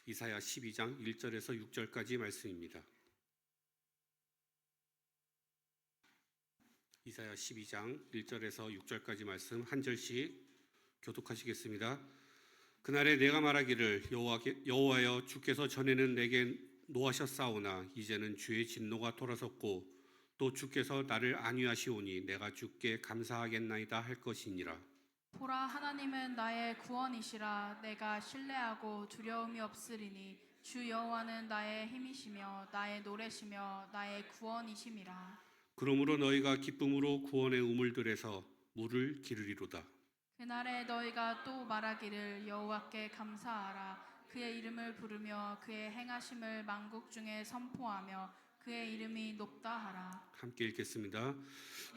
이사야 12장 1절에서 6절까지 말씀입니다. 이사야 12장 1절에서 6절까지 말씀 한 절씩 교독하시겠습니다. 그날에 내가 말하기를 여호와여 주께서 전에는 내게 노하셨사오나 이제는 주의 진노가 돌아섰고 또 주께서 나를 안위하시오니 내가 주께 감사하겠나이다 할 것이니라. 보라, 하나님은 나의 구원이시라. 내가 신뢰하고 두려움이 없으리니 주 여호와는 나의 힘이시며 나의 노래시며 나의 구원이심이라. 그러므로 너희가 기쁨으로 구원의 우물들에서 물을 기르리로다. 그날에 너희가 또 말하기를 여호와께 감사하라. 그의 이름을 부르며 그의 행하심을 만국 중에 선포하며 그의 이름이 높다 하라. 함께 읽겠습니다.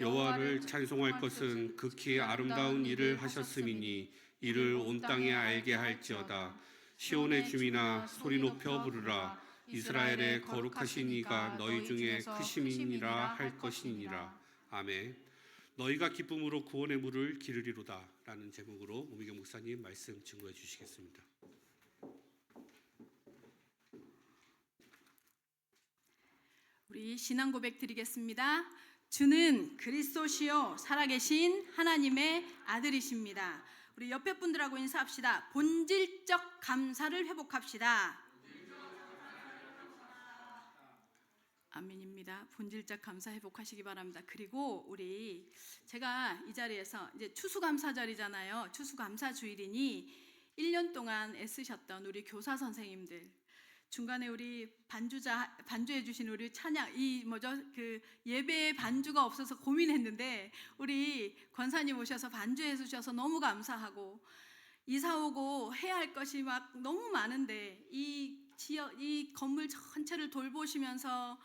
여호와를 찬송할 것은 극히 아름다운 일을 하셨음이니 이를 온 땅에 알게 할지어다. 시온의 주민아 소리 높여 부르라. 이스라엘의 거룩하신 이가 너희 중에 크심이니라 할 것이니라. 아멘. 너희가 기쁨으로 구원의 물을 기르리로다 라는 제목으로 오미경 목사님 말씀 증거해 주시겠습니다. 우리 신앙 고백 드리겠습니다. 주는 그리스도시요 살아계신 하나님의 아들이십니다. 우리 옆에 분들하고 인사합시다. 본질적 감사를 회복합시다. 아멘입니다. 본질적 감사 회복하시기 바랍니다. 그리고 우리 제가 이 자리에서 이제 추수감사절이잖아요. 추수감사주일이니 1년 동안 애쓰셨던 우리 교사 선생님들, 중간에 우리 반주해 주신 우리 찬양 그 예배에 반주가 없어서 고민했는데 우리 권사님 오셔서 반주해 주셔서 너무 감사하고, 이사 오고 해야 할 것이 막 너무 많은데 이 지역 이 건물 전체를 돌보시면서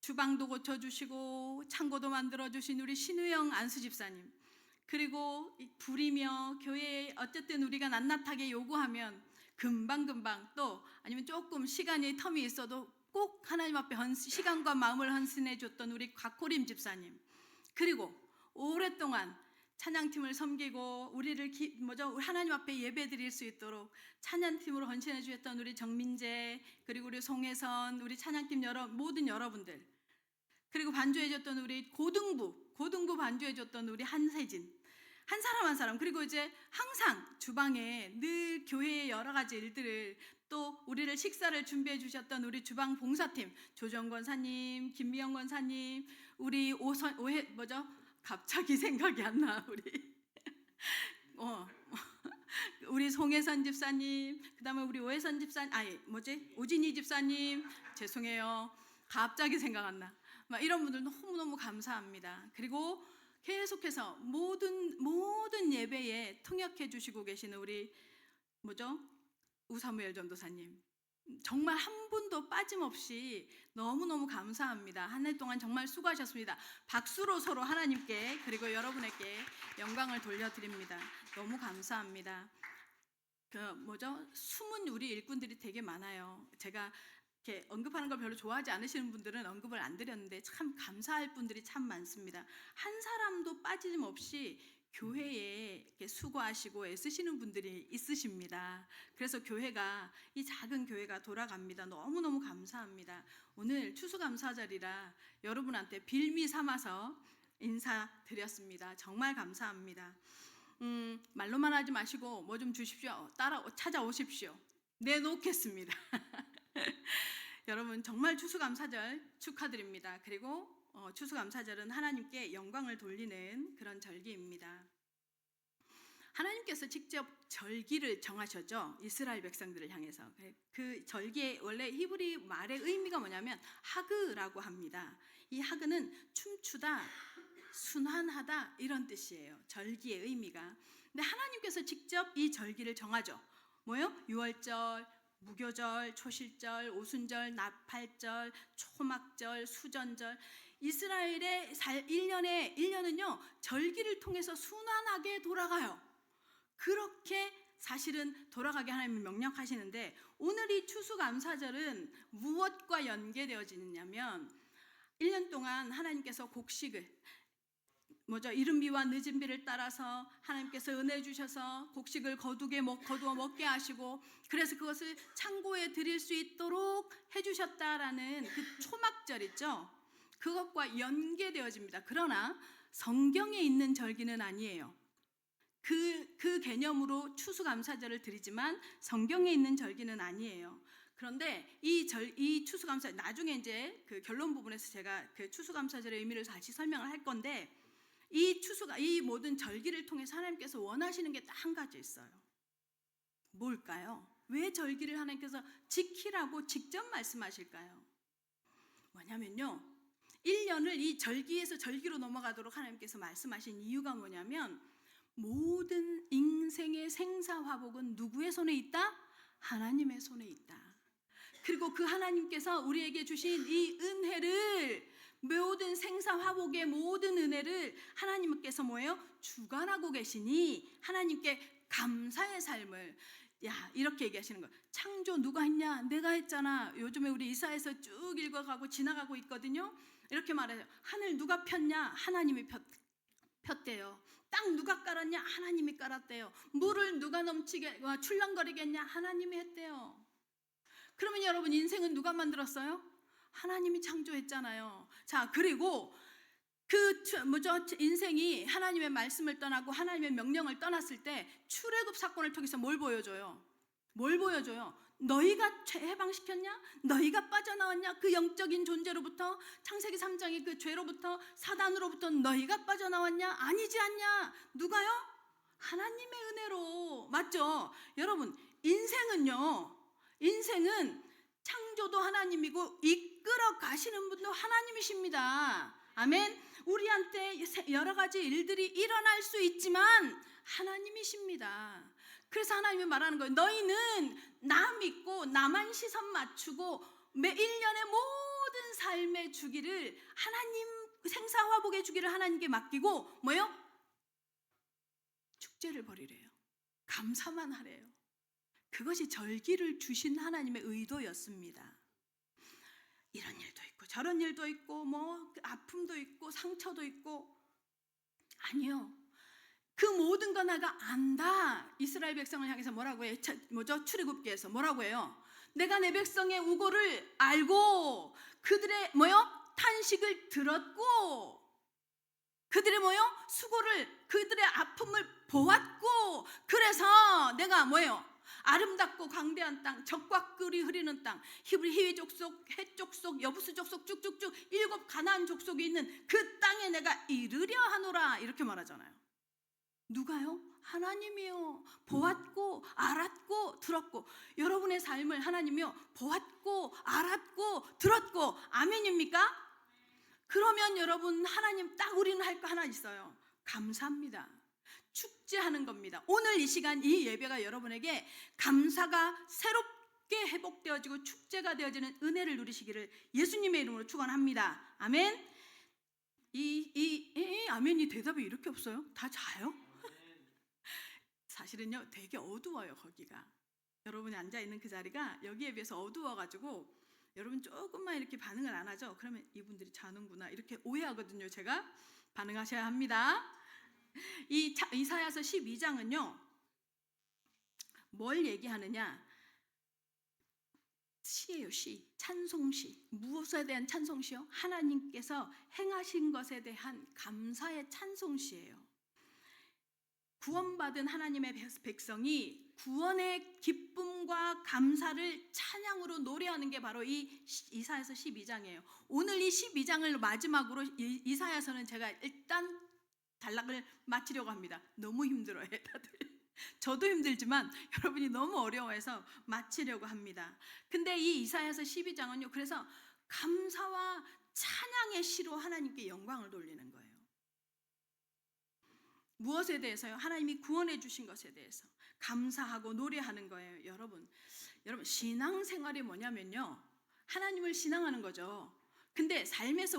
주방도 고쳐주시고 창고도 만들어주신 우리 신우영 안수집사님, 그리고 불이며 교회에 어쨌든 우리가 낱낱하게 요구하면 금방금방 또 아니면 조금 시간이 텀이 있어도 꼭 하나님 앞에 시간과 마음을 헌신해 줬던 우리 곽호림 집사님, 그리고 오랫동안 찬양팀을 섬기고 우리를 하나님 앞에 예배 드릴 수 있도록 찬양팀으로 헌신해 주셨던 우리 정민재, 그리고 우리 송혜선, 우리 찬양팀 모든 여러분들, 그리고 반주해 줬던 우리 고등부 반주해 줬던 우리 한세진, 한 사람 한 사람, 그리고 이제 항상 주방에 늘 교회의 여러 가지 일들을, 또 우리를 식사를 준비해 주셨던 우리 주방 봉사팀 조정 권사님, 김미영 권사님, 우리 갑자기 생각이 안 나. 우리 송혜선 집사님, 그다음에 우리 오혜선 집사님, 오진희 집사님, 죄송해요. 갑자기 생각 안 나. 막 이런 분들 너무너무 감사합니다. 그리고 계속해서 모든 예배에 통역해 주시고 계시는 우리 우사무엘 전도사님, 정말 한 분도 빠짐없이 너무너무 감사합니다. 한 해 동안 정말 수고하셨습니다. 박수로 서로 하나님께 그리고 여러분에게 영광을 돌려드립니다. 너무 감사합니다. 숨은 우리 일꾼들이 되게 많아요. 제가 이렇게 언급하는 걸 별로 좋아하지 않으시는 분들은 언급을 안 드렸는데 참 감사할 분들이 참 많습니다. 한 사람도 빠짐없이 교회에 이렇게 수고하시고 애쓰시는 분들이 있으십니다. 그래서 이 작은 교회가 돌아갑니다. 너무너무 감사합니다. 오늘 추수감사절이라 여러분한테 빌미 삼아서 인사드렸습니다. 정말 감사합니다. 말로만 하지 마시고 뭐 좀 주십시오. 찾아오십시오. 내놓겠습니다. 여러분 정말 추수감사절 축하드립니다. 그리고 추수감사절은 하나님께 영광을 돌리는 그런 절기입니다. 하나님께서 직접 절기를 정하셨죠. 이스라엘 백성들을 향해서. 그 절기의 원래 히브리 말의 의미가 뭐냐면 하그라고 합니다. 이 하그는 춤추다, 순환하다 이런 뜻이에요. 절기의 의미가. 근데 하나님께서 직접 이 절기를 정하죠. 뭐요? 유월절, 무교절, 초실절, 오순절, 나팔절, 초막절, 수전절, 이스라엘의 1년은요 절기를 통해서 순환하게 돌아가요. 그렇게 사실은 돌아가게 하나님이 명령하시는데, 오늘 이 추수감사절은 무엇과 연계되어지느냐면 1년 동안 하나님께서 곡식을 이른 비와 늦은 비를 따라서 하나님께서 은혜 주셔서 곡식을 거두어 먹게 하시고, 그래서 그것을 창고에 드릴 수 있도록 해주셨다라는 그 초막절 있죠. 그것과 연계되어집니다. 그러나 성경에 있는 절기는 아니에요. 그 개념으로 추수감사절을 드리지만 성경에 있는 절기는 아니에요. 그런데 이 추수감사, 나중에 이제 그 결론 부분에서 제가 그 추수감사절의 의미를 다시 설명을 할 건데, 이 모든 절기를 통해서 하나님께서 원하시는 게 딱 한 가지 있어요. 뭘까요? 왜 절기를 하나님께서 지키라고 직접 말씀하실까요? 뭐냐면요, 1년을 이 절기에서 절기로 넘어가도록 하나님께서 말씀하신 이유가 뭐냐면, 모든 인생의 생사화복은 누구의 손에 있다? 하나님의 손에 있다. 그리고 그 하나님께서 우리에게 주신 이 은혜를, 모든 생사화복의 모든 은혜를 하나님께서 뭐예요? 주관하고 계시니 하나님께 감사의 삶을, 이렇게 얘기하시는 거예요. 창조 누가 했냐? 내가 했잖아. 요즘에 우리 이사에서 쭉 읽어가고 지나가고 있거든요. 이렇게 말해요. 하늘 누가 폈냐? 하나님이 폈대요. 땅 누가 깔았냐? 하나님이 깔았대요. 물을 누가 넘치게 출렁거리게 했냐? 하나님이 했대요. 그러면 여러분, 인생은 누가 만들었어요? 하나님이 창조했잖아요. 자, 그리고 인생이 하나님의 말씀을 떠나고 하나님의 명령을 떠났을 때 출애굽 사건을 통해서 뭘 보여줘요? 너희가 해방시켰냐? 너희가 빠져나왔냐? 그 영적인 존재로부터, 창세기 3장의 그 죄로부터, 사단으로부터 너희가 빠져나왔냐? 아니지 않냐? 누가요? 하나님의 은혜로. 맞죠? 여러분, 인생은 창조도 하나님이고 이끌어 가시는 분도 하나님이십니다. 아멘. 우리한테 여러 가지 일들이 일어날 수 있지만 하나님이십니다. 그래서 하나님이 말하는 거예요. 너희는 나 믿고 나만 시선 맞추고 매 1년의 모든 삶의 주기를 하나님, 생사화복의 주기를 하나님께 맡기고 뭐요? 축제를 벌이래요. 감사만 하래요. 그것이 절기를 주신 하나님의 의도였습니다. 이런 일도 있고 저런 일도 있고 아픔도 있고 상처도 있고, 아니요. 그 모든 거 내가 안다. 이스라엘 백성을 향해서 뭐라고 해요? 출애굽기에서 뭐라고 해요? 내가 내 백성의 우고를 알고 그들의 탄식을 들었고 그들의 수고를, 그들의 아픔을 보았고, 그래서 내가 아름답고 광대한 땅, 적과 꿀이 흐르는 땅, 히위 족속, 헷 족속, 여부스 족속 쭉쭉쭉 7 가나안 족속이 있는 그 땅에 내가 이르려 하노라, 이렇게 말하잖아요. 누가요? 하나님이요. 보았고 알았고 들었고. 여러분의 삶을 하나님이요 보았고 알았고 들었고. 아멘입니까? 그러면 여러분, 하나님 딱 우리는 할 거 하나 있어요. 감사합니다. 축제하는 겁니다. 오늘 이 시간, 이 예배가 여러분에게 감사가 새롭게 회복되어지고 축제가 되어지는 은혜를 누리시기를 예수님의 이름으로 축원합니다. 아멘. 아멘이 대답이 이렇게 없어요? 다 자요? 사실은요, 되게 어두워요, 거기가. 여러분이 앉아있는 그 자리가 여기에 비해서 어두워가지고 여러분 조금만 이렇게 반응을 안 하죠? 그러면 이분들이 자는구나, 이렇게 오해하거든요. 제가 반응하셔야 합니다. 이 이사야서 12장은요 뭘 얘기하느냐? 시예요. 시, 찬송시. 무엇에 대한 찬송시요? 하나님께서 행하신 것에 대한 감사의 찬송시예요. 구원받은 하나님의 백성이 구원의 기쁨과 감사를 찬양으로 노래하는 게 바로 이 이사야서 12장이에요. 오늘 이 12장을 마지막으로 이사야서는 제가 일단 단락을 마치려고 합니다. 너무 힘들어요, 다들. 저도 힘들지만 여러분이 너무 어려워해서 마치려고 합니다. 근데 이 이사야서 12장은요, 그래서 감사와 찬양의 시로 하나님께 영광을 돌리는 거예요. 무엇에 대해서요? 하나님이 구원해 주신 것에 대해서 감사하고 노래하는 거예요. 여러분 신앙생활이 뭐냐면요, 하나님을 신앙하는 거죠. 근데 삶에서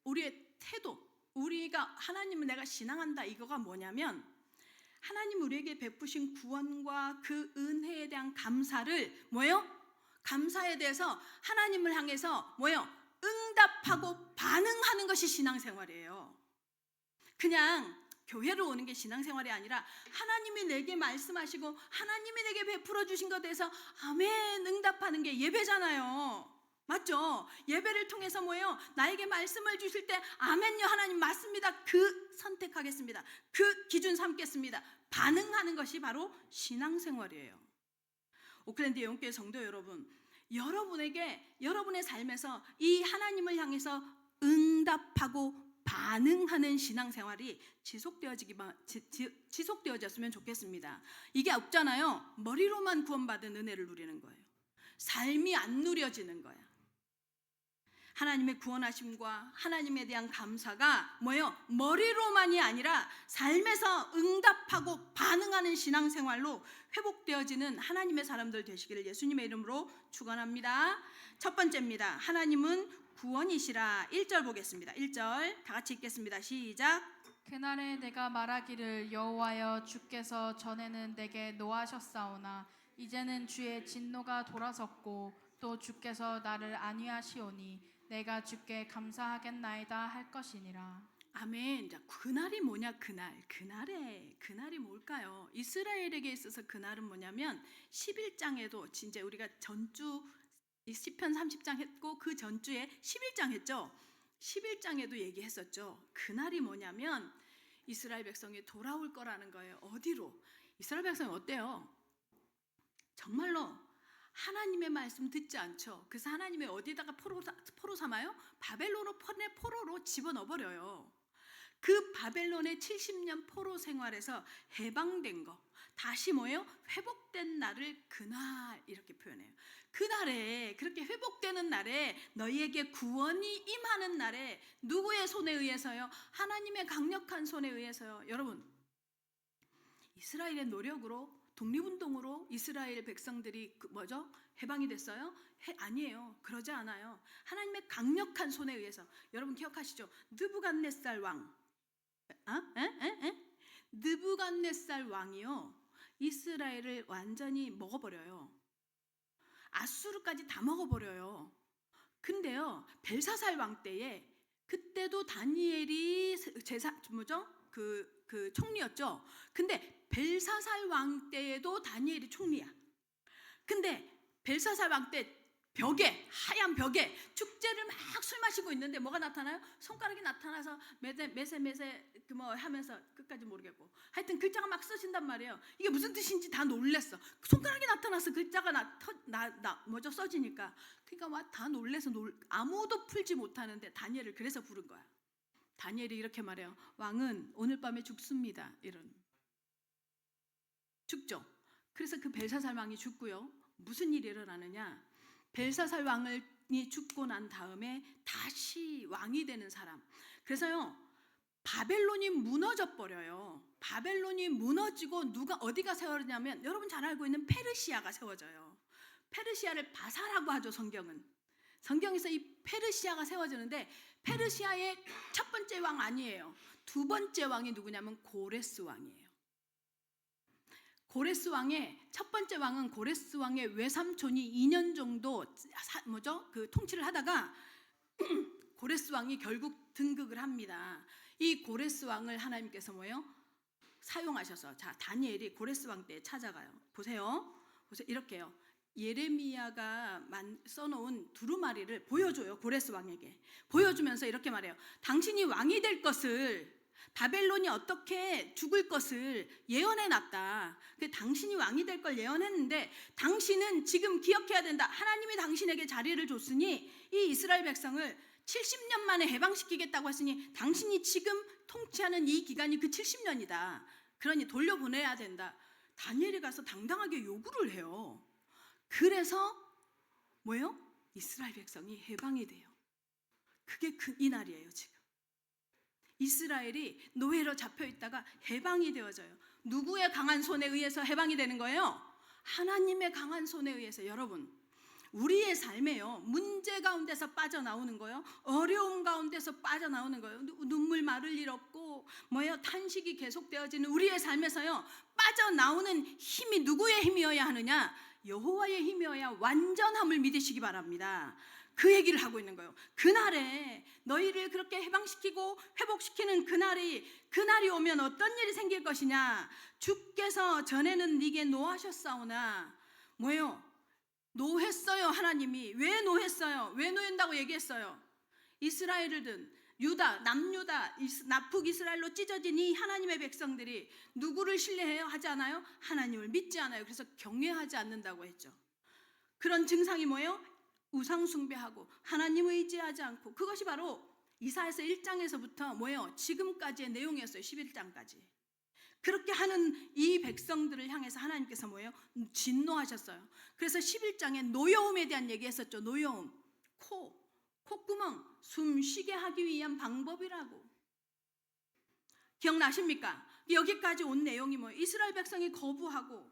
우리의 태도, 우리가 하나님을 내가 신앙한다, 이거가 뭐냐면 하나님 우리에게 베푸신 구원과 그 은혜에 대한 감사를 감사에 대해서 하나님을 향해서 응답하고 반응하는 것이 신앙생활이에요. 그냥 교회를 오는 게 신앙생활이 아니라 하나님이 내게 말씀하시고 하나님이 내게 베풀어 주신 것에 대해서 아멘 응답하는 게 예배잖아요. 맞죠? 예배를 통해서 뭐예요? 나에게 말씀을 주실 때 아멘요 하나님 맞습니다. 그 선택하겠습니다. 그 기준 삼겠습니다. 반응하는 것이 바로 신앙생활이에요. 오클랜드 예언교회 성도 여러분, 여러분에게 여러분의 삶에서 이 하나님을 향해서 응답하고 반응하는 신앙생활이 지속되어졌으면 좋겠습니다. 이게 없잖아요. 머리로만 구원받은 은혜를 누리는 거예요. 삶이 안 누려지는 거야. 하나님의 구원하심과 하나님에 대한 감사가 뭐예요? 머리로만이 아니라 삶에서 응답하고 반응하는 신앙생활로 회복되어지는 하나님의 사람들 되시기를 예수님의 이름으로 축원합니다. 첫 번째입니다. 하나님은 구원이시라. 1절 보겠습니다. 1절 다 같이 읽겠습니다. 시작. 그날에 내가 말하기를 여호와여 주께서 전에는 내게 노하셨사오나 이제는 주의 진노가 돌아섰고 또 주께서 나를 안위하시오니 내가 주께 감사하겠나이다 할 것이니라. 아멘. 자, 그날이 뭐냐? 그날이 뭘까요? 이스라엘에게 있어서 그날은 뭐냐면 11장에도 진짜 우리가 전주 시편 30장 했고 그 전주에 11장 했죠. 11장에도 얘기했었죠. 그날이 뭐냐면 이스라엘 백성이 돌아올 거라는 거예요. 어디로? 이스라엘 백성이 어때요? 정말로 하나님의 말씀 듣지 않죠. 그래서 하나님의 어디다가 포로 삼아요? 바벨론의 포로로 집어넣어버려요. 그 바벨론의 70년 포로 생활에서 해방된 거, 다시 뭐예요? 회복된 날을 그날 이렇게 표현해요. 그날에, 그렇게 회복되는 날에, 너희에게 구원이 임하는 날에 누구의 손에 의해서요? 하나님의 강력한 손에 의해서요. 여러분, 이스라엘의 노력으로, 독립운동으로 이스라엘 백성들이 해방이 됐어요? 아니에요. 그러지 않아요. 하나님의 강력한 손에 의해서. 여러분 기억하시죠? 느부갓네살 왕. 느부갓네살 왕이요, 이스라엘을 완전히 먹어버려요. 아수르까지 다 먹어버려요. 근데요, 벨사살 왕 때에, 그때도 다니엘이 그 총리였죠. 근데 벨사살 왕 때에도 다니엘이 총리야. 근데 벨사살 왕 때 하얀 벽에 축제를 막 술 마시고 있는데 뭐가 나타나요? 손가락이 나타나서 메세 하면서 끝까지 모르겠고, 하여튼 글자가 막 써진단 말이에요. 이게 무슨 뜻인지 다 놀랬어. 손가락이 나타나서 글자가 써지니까. 그러니까 다 놀래서 아무도 풀지 못하는데 다니엘을 그래서 부른 거야. 다니엘이 이렇게 말해요. 왕은 오늘 밤에 죽습니다. 죽죠. 그래서 그 벨사살 왕이 죽고요. 무슨 일이 일어나느냐? 벨사살 왕이 죽고 난 다음에 다시 왕이 되는 사람. 그래서요, 바벨론이 무너져 버려요. 바벨론이 무너지고 어디가 세워지냐면, 여러분 잘 알고 있는 페르시아가 세워져요. 페르시아를 바사라고 하죠. 성경에서 이 페르시아가 세워지는데, 페르시아의 첫 번째 왕 아니에요. 두 번째 왕이 누구냐면 고레스 왕이에요. 고레스 왕의 첫 번째 왕은 고레스 왕의 외삼촌이 2년 정도 통치를 하다가 고레스 왕이 결국 등극을 합니다. 이 고레스 왕을 하나님께서 사용하셔서, 자, 다니엘이 고레스 왕 때 찾아가요. 보세요. 이렇게요. 예레미야가 써놓은 두루마리를 보여줘요. 고레스 왕에게 보여주면서 이렇게 말해요. 당신이 왕이 될 것을, 바벨론이 어떻게 죽을 것을 예언해놨다. 당신이 왕이 될 걸 예언했는데, 당신은 지금 기억해야 된다. 하나님이 당신에게 자리를 줬으니 이 이스라엘 백성을 70년 만에 해방시키겠다고 했으니 당신이 지금 통치하는 이 기간이 그 70년이다. 그러니 돌려보내야 된다. 다니엘이 가서 당당하게 요구를 해요. 그래서 이스라엘 백성이 해방이 돼요. 그게 이 날이에요. 지금 이스라엘이 노예로 잡혀 있다가 해방이 되어져요. 누구의 강한 손에 의해서 해방이 되는 거예요? 하나님의 강한 손에 의해서. 여러분, 우리의 삶에요, 문제 가운데서 빠져나오는 거예요. 어려움 가운데서 빠져나오는 거예요. 눈물 마를 일 없고 탄식이 계속되어지는 우리의 삶에서요, 빠져나오는 힘이 누구의 힘이어야 하느냐? 여호와의 힘이어야 완전함을 믿으시기 바랍니다. 그 얘기를 하고 있는 거예요. 그날에 너희를 그렇게 해방시키고 회복시키는 그날이 오면 어떤 일이 생길 것이냐. 주께서 전에는 네게 노하셨사오나 뭐예요? 노했어요. 하나님이 왜 노했어요? 왜 노한다고 얘기했어요? 이스라엘이든 유다, 남유다, 북이스라엘로 찢어진 이 하나님의 백성들이 누구를 신뢰해요? 하지 않아요? 하나님을 믿지 않아요. 그래서 경외하지 않는다고 했죠. 그런 증상이 뭐예요? 우상 숭배하고 하나님을 의지하지 않고, 그것이 바로 이사야서 1장에서부터 뭐예요? 지금까지의 내용이었어요. 11장까지. 그렇게 하는 이 백성들을 향해서 하나님께서 뭐예요? 진노하셨어요. 그래서 11장에 노여움에 대한 얘기했었죠. 노여움, 콧구멍, 숨 쉬게 하기 위한 방법이라고. 기억나십니까? 여기까지 온 내용이 뭐예요? 이스라엘 백성이 거부하고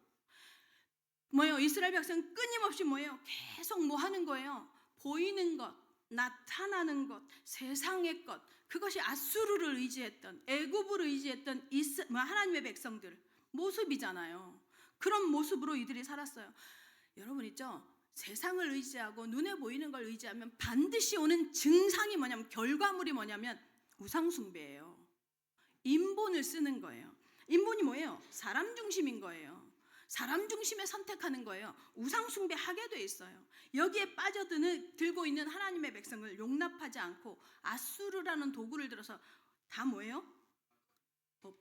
뭐예요? 이스라엘 백성은 끊임없이 뭐예요? 계속 뭐 하는 거예요? 보이는 것, 나타나는 것, 세상의 것, 그것이 아수르를 의지했던, 애굽을 의지했던 하나님의 백성들 모습이잖아요. 그런 모습으로 이들이 살았어요. 여러분 있죠? 세상을 의지하고 눈에 보이는 걸 의지하면 반드시 오는 증상이 뭐냐면, 결과물이 뭐냐면 우상숭배예요. 인본을 쓰는 거예요. 인본이 뭐예요? 사람 중심인 거예요. 사람 중심에 선택하는 거예요. 우상숭배 하게 돼 있어요. 여기에 빠져들고 있는 하나님의 백성을 용납하지 않고 아수르라는 도구를 들어서 다 뭐예요?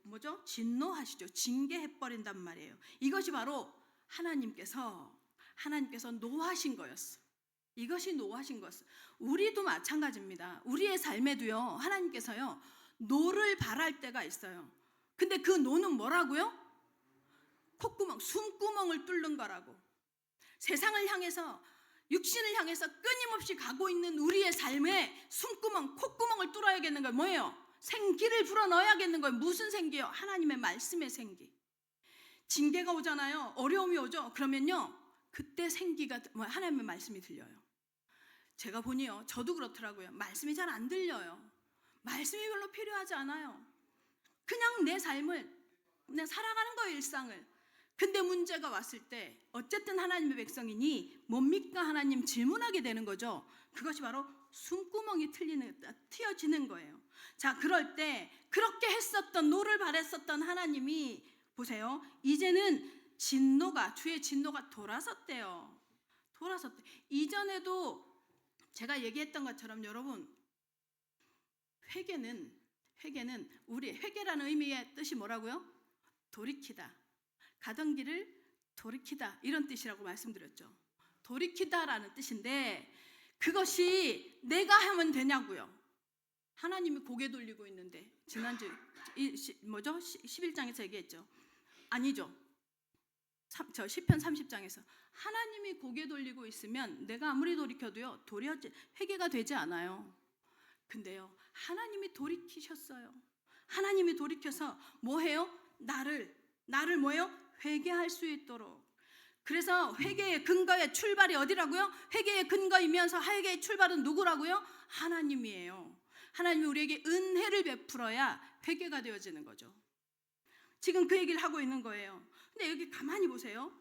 뭐죠? 진노하시죠. 징계해버린단 말이에요. 이것이 바로 하나님께서 노하신 거였어. 이것이 노하신 거였어. 우리도 마찬가지입니다. 우리의 삶에도요, 하나님께서요, 노를 바랄 때가 있어요. 근데 그 노는 뭐라고요? 콧구멍, 숨구멍을 뚫는 거라고. 세상을 향해서, 육신을 향해서 끊임없이 가고 있는 우리의 삶에 숨구멍, 콧구멍을 뚫어야겠는 거예요. 뭐예요? 생기를 불어넣어야겠는 거예요. 무슨 생기요? 하나님의 말씀의 생기. 징계가 오잖아요. 어려움이 오죠. 그러면요, 그때 생기가 하나님의 말씀이 들려요. 제가 보니요, 저도 그렇더라고요. 말씀이 잘 안 들려요. 말씀이 별로 필요하지 않아요. 그냥 내 삶을 그냥 살아가는 거예요, 일상을. 근데 문제가 왔을 때 어쨌든 하나님의 백성이니 뭡니까 하나님 질문하게 되는 거죠. 그것이 바로 숨구멍이 트여지는 거예요. 자, 그럴 때 그렇게 했었던, 노를 바랬었던 하나님이 보세요, 이제는 주의 진노가 돌아섰대요. 돌아섰대. 이전에도 제가 얘기했던 것처럼 여러분, 회개는 우리 회개라는 의미의 뜻이 뭐라고요? 돌이키다. 가던 길을 돌이키다, 이런 뜻이라고 말씀드렸죠. 돌이키다라는 뜻인데 그것이 내가 하면 되냐고요. 하나님이 고개 돌리고 있는데, 지난주 11장에서 얘기했죠. 아니죠. 저 시편 30장에서 하나님이 고개 돌리고 있으면 내가 아무리 돌이켜도요, 회개가 되지 않아요. 근데요, 하나님이 돌이키셨어요. 하나님이 돌이켜서 뭐 해요? 나를 뭐예요? 회개할 수 있도록. 그래서 회개의 근거의 출발이 어디라고요? 회개의 근거이면서 회개의 출발은 누구라고요? 하나님이에요. 하나님이 우리에게 은혜를 베풀어야 회개가 되어지는 거죠. 지금 그 얘기를 하고 있는 거예요. 근데 여기 가만히 보세요.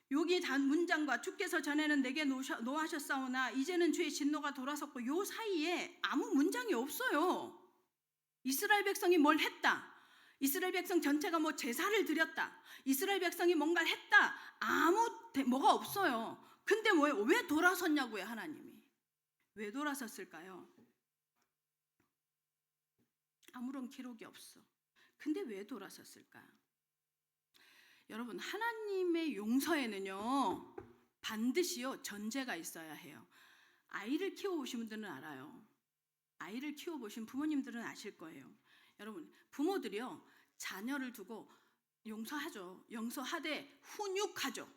여기 단 문장과 주께서 전에는 내게 노하셨사오나 이제는 주의 진노가 돌아섰고, 요 사이에 아무 문장이 없어요. 이스라엘 백성이 뭘 했다, 이스라엘 백성 전체가 뭐 제사를 드렸다, 이스라엘 백성이 뭔가를 했다, 뭐가 없어요. 근데 뭐예요? 왜 돌아섰냐고요. 하나님이 왜 돌아섰을까요? 아무런 기록이 없어. 근데 왜 돌아섰을까? 여러분, 하나님의 용서에는요, 반드시요 전제가 있어야 해요. 아이를 키워보신 분들은 알아요. 아이를 키워보신 부모님들은 아실 거예요. 여러분, 부모들이요, 자녀를 두고 용서하죠. 용서하되 훈육하죠.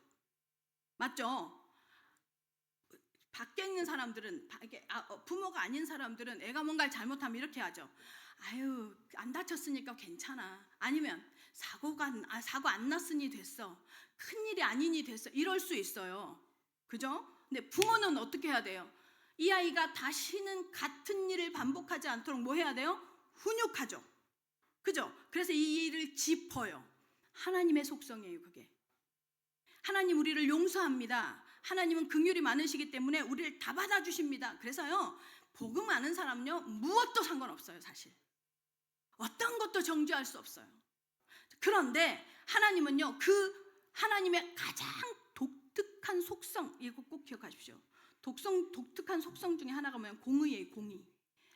맞죠? 밖에 있는 사람들은, 부모가 아닌 사람들은 애가 뭔가를 잘못하면 이렇게 하죠. 아유, 안 다쳤으니까 괜찮아. 아니면 사고 안 났으니 됐어. 큰일이 아니니 됐어. 이럴 수 있어요. 그죠? 근데 부모는 어떻게 해야 돼요? 이 아이가 다시는 같은 일을 반복하지 않도록 뭐 해야 돼요? 훈육하죠. 그죠? 그래서 이 일을 짚어요. 하나님의 속성이에요, 그게. 하나님 우리를 용서합니다. 하나님은 긍휼이 많으시기 때문에 우리를 다 받아주십니다. 그래서요, 복음 아는 사람은요, 무엇도 상관없어요. 사실 어떤 것도 정죄할 수 없어요. 그런데 하나님은요, 그 하나님의 가장 독특한 속성, 이거 꼭 기억하십시오. 독특한 속성 중에 하나가 뭐냐면 공의예요. 공의.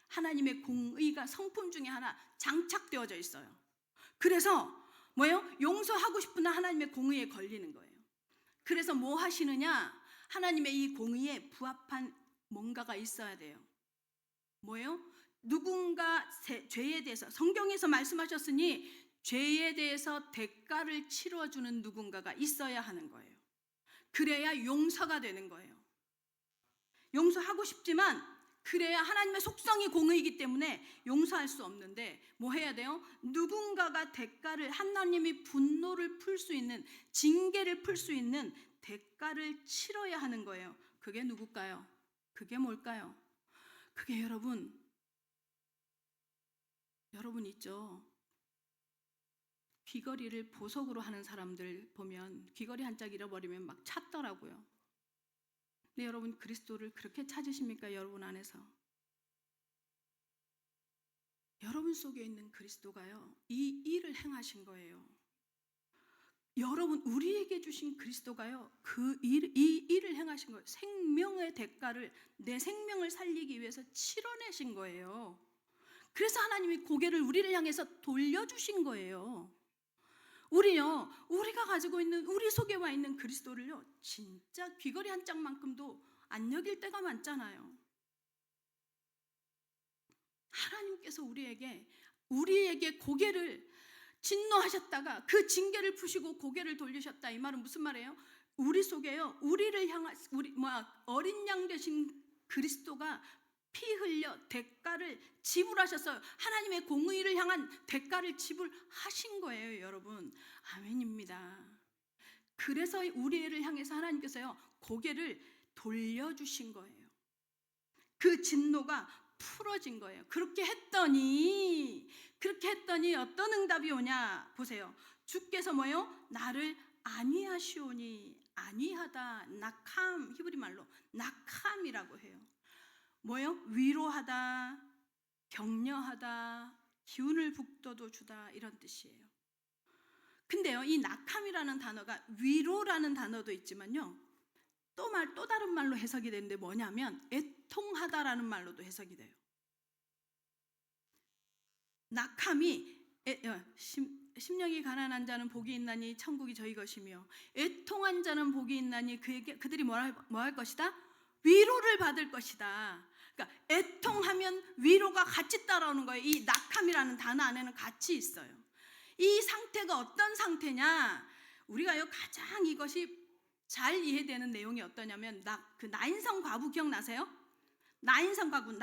하나님의 공의가 성품 중에 하나 장착되어져 있어요. 그래서 뭐예요? 용서하고 싶으나 하나님의 공의에 걸리는 거예요. 그래서 뭐 하시느냐? 하나님의 이 공의에 부합한 뭔가가 있어야 돼요. 뭐예요? 누군가 죄에 대해서, 성경에서 말씀하셨으니 죄에 대해서 대가를 치러주는 누군가가 있어야 하는 거예요. 그래야 용서가 되는 거예요. 용서하고 싶지만 그래야 하나님의 속성이 공의이기 때문에 용서할 수 없는데 뭐 해야 돼요? 누군가가 대가를, 하나님이 분노를 풀 수 있는, 징계를 풀 수 있는 대가를 치러야 하는 거예요. 그게 누굴까요? 그게 뭘까요? 그게 여러분 있죠. 귀걸이를 보석으로 하는 사람들 보면 귀걸이 한 짝 잃어버리면 막 찾더라고요. 근데 여러분, 그리스도를 그렇게 찾으십니까? 여러분 안에서 여러분 속에 있는 그리스도가요, 이 일을 행하신 거예요. 여러분, 우리에게 주신 그리스도가요, 이 일을 행하신 거예요. 생명의 대가를, 내 생명을 살리기 위해서 치러내신 거예요. 그래서 하나님이 고개를 우리를 향해서 돌려주신 거예요. 우리가 가지고 있는, 우리 속에 와 있는 그리스도를요, 진짜 귀걸이 한 짝만큼도 안 여길 때가 많잖아요. 하나님께서 우리에게 고개를 진노하셨다가 그 징계를 푸시고 고개를 돌리셨다. 이 말은 무슨 말이에요? 우리 속에요, 우리를 향한 어린 양 되신 그리스도가 피 흘려 대가를 지불하셨어요. 하나님의 공의를 향한 대가를 지불하신 거예요, 여러분. 아멘입니다. 그래서 우리를 향해서 하나님께서요, 고개를 돌려주신 거예요. 그 진노가 풀어진 거예요. 그렇게 했더니 어떤 응답이 오냐 보세요. 주께서 뭐예요? 나를 안위하시오니, 안위하다, 낙함, 히브리 말로 낙함이라고 해요. 뭐예요? 위로하다, 격려하다, 기운을 북돋워 주다, 이런 뜻이에요. 근데요, 이 낙함이라는 단어가 위로라는 단어도 있지만요, 또 다른 말로 해석이 되는데 뭐냐면 애통하다라는 말로도 해석이 돼요. 낙함이 심령이 가난한 자는 복이 있나니 천국이 저희 것이며, 애통한 자는 복이 있나니 그들이 뭐 할 것이다? 위로를 받을 것이다. 그러니까 애통하면 위로가 같이 따라오는 거예요. 이 낙함이라는 단어 안에는 같이 있어요. 이 상태가 어떤 상태냐? 우리가요, 가장 이것이 잘 이해되는 내용이 어떠냐면, 그 나인성 과부 기억나세요? 나인성 과부,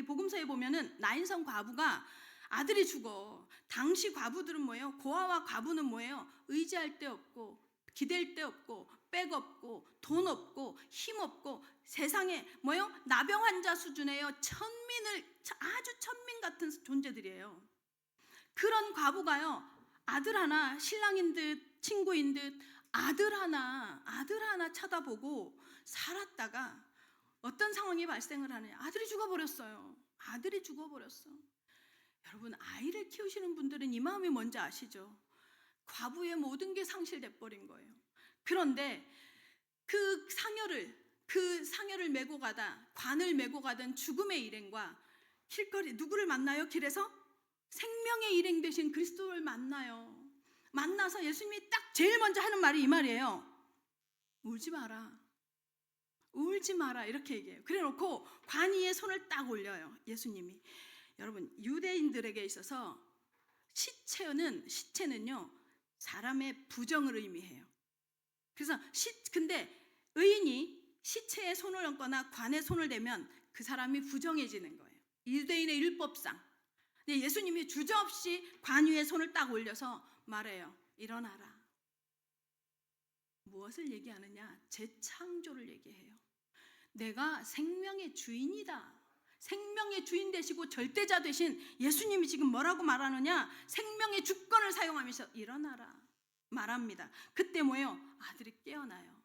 복음서에 보면은 나인성 과부가 아들이 죽어. 당시 과부들은 뭐예요? 고아와 과부는 뭐예요? 의지할 데 없고, 기댈 데 없고, 백 없고, 돈 없고, 힘 없고, 세상에 뭐예요? 나병 환자 수준이에요. 아주 천민 같은 존재들이에요. 그런 과부가요, 아들 하나, 신랑인 듯 친구인 듯 아들 하나 쳐다보고 살았다가 어떤 상황이 발생을 하느냐? 아들이 죽어버렸어요. 여러분, 아이를 키우시는 분들은 이 마음이 뭔지 아시죠? 과부의 모든 게 상실돼 버린 거예요. 그런데 그 상여를 메고 가다, 관을 메고 가던 죽음의 일행과 길거리 누구를 만나요? 길에서 생명의 일행 되신 그리스도를 만나요. 만나서 예수님이 딱 제일 먼저 하는 말이 이 말이에요. 울지 마라, 이렇게 얘기해요. 그래 놓고 관 위에 손을 딱 올려요, 예수님이. 여러분, 유대인들에게 있어서 시체는요, 사람의 부정을 의미해요. 그래서 근데 의인이 시체에 손을 얹거나 관에 손을 대면 그 사람이 부정해지는 거예요, 유대인의 율법상. 근데 예수님이 주저없이 관 위에 손을 딱 올려서 말해요. 일어나라. 무엇을 얘기하느냐? 재창조를 얘기해요. 내가 생명의 주인이다. 생명의 주인 되시고 절대자 되신 예수님이 지금 뭐라고 말하느냐? 생명의 주권을 사용하면서 일어나라 말합니다. 그때 뭐예요? 아들이 깨어나요.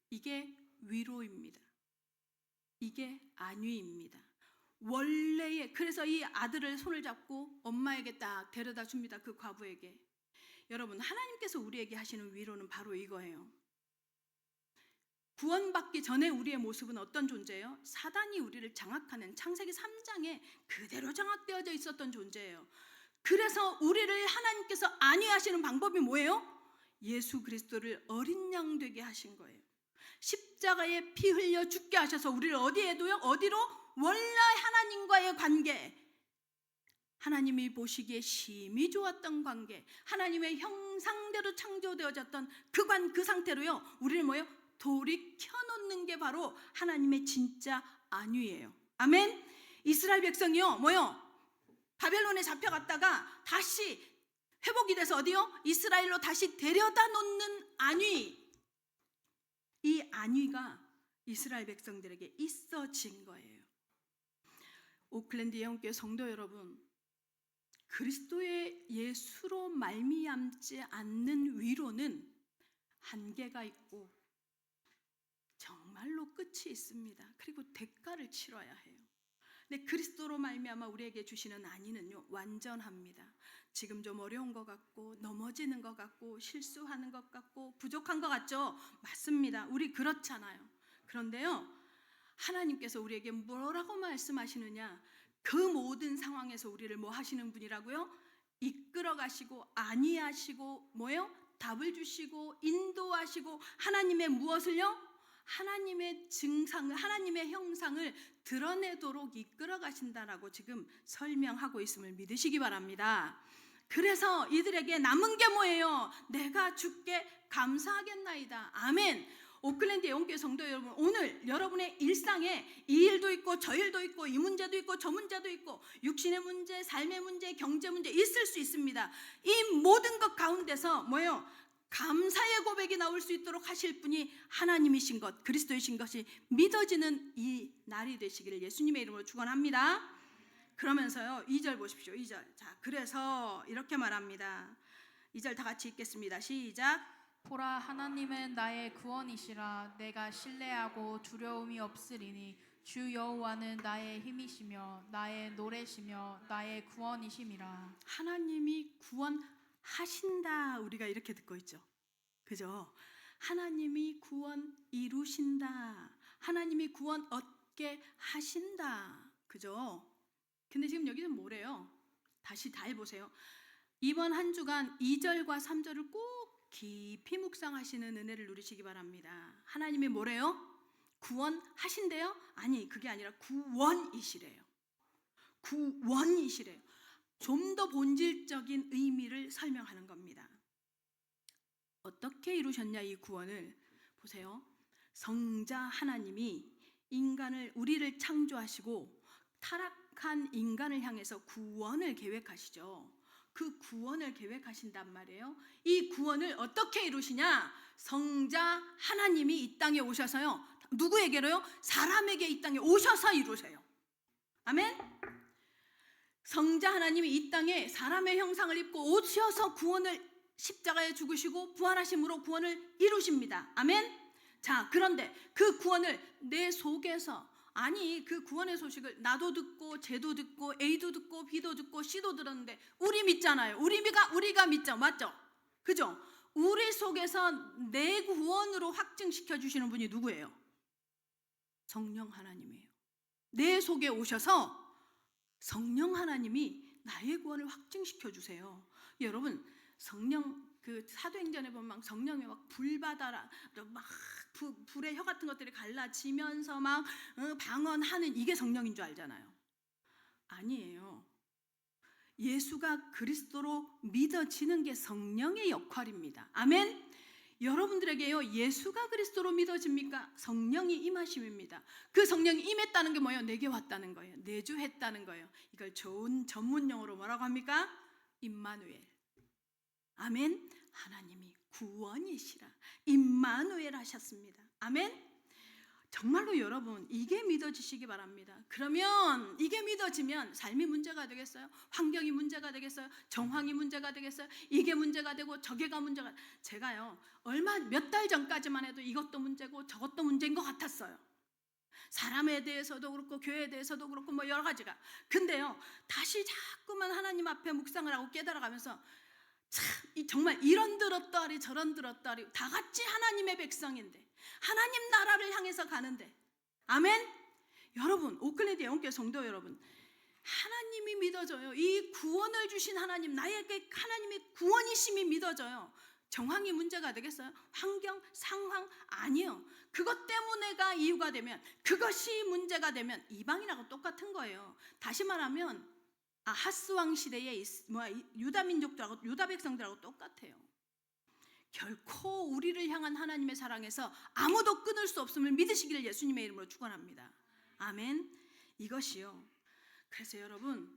이게 위로입니다. 이게 안위입니다. 원래의, 그래서 이 아들을 손을 잡고 엄마에게 딱 데려다 줍니다. 그 과부에게. 여러분, 하나님께서 우리에게 하시는 위로는 바로 이거예요. 구원받기 전에 우리의 모습은 어떤 존재예요? 사단이 우리를 장악하는 창세기 3장에 그대로 장악되어져 있었던 존재예요. 그래서 우리를 하나님께서 안위하시는 방법이 뭐예요? 예수 그리스도를 어린 양 되게 하신 거예요. 십자가에 피 흘려 죽게 하셔서 우리를 어디에 둬요? 어디로? 원래 하나님과의 관계, 하나님이 보시기에 심히 좋았던 관계, 하나님의 형상대로 창조되어졌던 그 상태로요, 우리를 뭐예요? 돌이켜 놓는 게 바로 하나님의 진짜 안위예요. 아멘. 이스라엘 백성이요, 뭐요? 바벨론에 잡혀갔다가 다시 회복이 돼서 어디요? 이스라엘로 다시 데려다 놓는 안위. 이 안위가 이스라엘 백성들에게 있어진 거예요. 오클랜드 예언교회 성도 여러분, 그리스도의 예수로 말미암지 않는 위로는 한계가 있고 정말로 끝이 있습니다. 그리고 대가를 치러야 해요. 근데 그리스도로 말미암아 우리에게 주시는 안위는요, 완전합니다. 지금 좀 어려운 것 같고 넘어지는 것 같고 실수하는 것 같고 부족한 것 같죠? 맞습니다. 우리 그렇잖아요. 그런데요, 하나님께서 우리에게 뭐라고 말씀하시느냐? 그 모든 상황에서 우리를 뭐 하시는 분이라고요? 이끌어 가시고 안위하시고 뭐예요? 답을 주시고 인도하시고 하나님의 무엇을요? 하나님의 증상을, 하나님의 형상을 드러내도록 이끌어 가신다라고 지금 설명하고 있음을 믿으시기 바랍니다. 그래서 이들에게 남은 게 뭐예요? 내가 주께 감사하겠나이다. 아멘. 오클랜드 예언교회 성도 여러분, 오늘 여러분의 일상에 이 일도 있고 저 일도 있고 이 문제도 있고 저 문제도 있고 육신의 문제, 삶의 문제, 경제 문제 있을 수 있습니다. 이 모든 것 가운데서 뭐예요? 감사의 고백이 나올 수 있도록 하실 분이 하나님이신 것, 그리스도이신 것이 믿어지는 이 날이 되시기를 예수님의 이름으로 축원합니다. 그러면서요, 2절 보십시오. 2절. 자, 그래서 이렇게 말합니다. 2절 다 같이 읽겠습니다. 시작. 보라, 하나님은 나의 구원이시라. 내가 신뢰하고 두려움이 없으리니 주 여호와는 나의 힘이시며 나의 노래시며 나의 구원이심이라. 하나님이 구원하신다, 우리가 이렇게 듣고 있죠. 그죠? 하나님이 구원 이루신다, 하나님이 구원 얻게 하신다. 그죠? 근데 지금 여기는 뭐래요? 다시 다 해보세요. 이번 한 주간 2절과 3절을 꼭 깊이 묵상하시는 은혜를 누리시기 바랍니다. 하나님이 뭐래요? 구원하신대요? 아니, 그게 아니라 구원이시래요. 구원이시래요. 좀 더 본질적인 의미를 설명하는 겁니다. 어떻게 이루셨냐, 이 구원을 보세요. 성자 하나님이 우리를 창조하시고 타락한 인간을 향해서 구원을 계획하시죠. 그 구원을 계획하신단 말이에요. 이 구원을 어떻게 이루시냐? 성자 하나님이 이 땅에 오셔서요, 누구에게로요? 사람에게 이 땅에 오셔서 이루세요. 아멘. 성자 하나님이 이 땅에 사람의 형상을 입고 오셔서 구원을, 십자가에 죽으시고 부활하심으로 구원을 이루십니다. 아멘. 자, 그런데 그 구원을 내 속에서, 아니, 그 구원의 소식을 나도 듣고 쟤도 듣고 A도 듣고 B도 듣고 C도 들었는데 우리 믿잖아요. 우리가 믿죠. 맞죠? 그죠? 우리 속에서 내 구원으로 확증시켜 주시는 분이 누구예요? 성령 하나님이에요. 내 속에 오셔서 성령 하나님이 나의 구원을 확증시켜 주세요. 여러분, 성령, 그 사도행전에 보면 막 성령이 막 불바다라 막 불의 혀 같은 것들이 갈라지면서 막 방언하는, 이게 성령인 줄 알잖아요. 아니에요. 예수가 그리스도로 믿어지는 게 성령의 역할입니다. 아멘. 여러분들에게요, 예수가 그리스도로 믿어집니까? 성령이 임하심입니다. 그 성령이 임했다는 게 뭐예요? 내게 왔다는 거예요. 내주했다는 거예요. 이걸 좋은 전문용어로 뭐라고 합니까? 임마누엘. 아멘. 하나님이 구원이시라 임마누엘 하셨습니다. 아멘. 정말로 여러분 이게 믿어지시기 바랍니다. 그러면 이게 믿어지면 삶이 문제가 되겠어요? 환경이 문제가 되겠어요? 정황이 문제가 되겠어요? 이게 문제가 되고 저게가 문제가. 제가요 몇 달 전까지만 해도 이것도 문제고 저것도 문제인 것 같았어요. 사람에 대해서도 그렇고 교회에 대해서도 그렇고 뭐 여러 가지가. 근데요 다시 자꾸만 하나님 앞에 묵상을 하고 깨달아가면서 참 정말 이런 들었다리 저런 들었다리 다 같이 하나님의 백성인데 하나님 나라를 향해서 가는데, 아멘. 여러분 오클랜드 영혼교회 성도 여러분, 하나님이 믿어져요. 이 구원을 주신 하나님, 나에게 하나님의 구원이심이 믿어져요. 정황이 문제가 되겠어요? 환경, 상황 아니요. 그것 때문에가 이유가 되면, 그것이 문제가 되면 이방인하고 똑같은 거예요. 다시 말하면 아하스 왕 시대의 유다 민족들하고 유다 백성들하고 똑같아요. 결코 우리를 향한 하나님의 사랑에서 아무도 끊을 수 없음을 믿으시기를 예수님의 이름으로 축원합니다. 아멘. 이것이요. 그래서 여러분의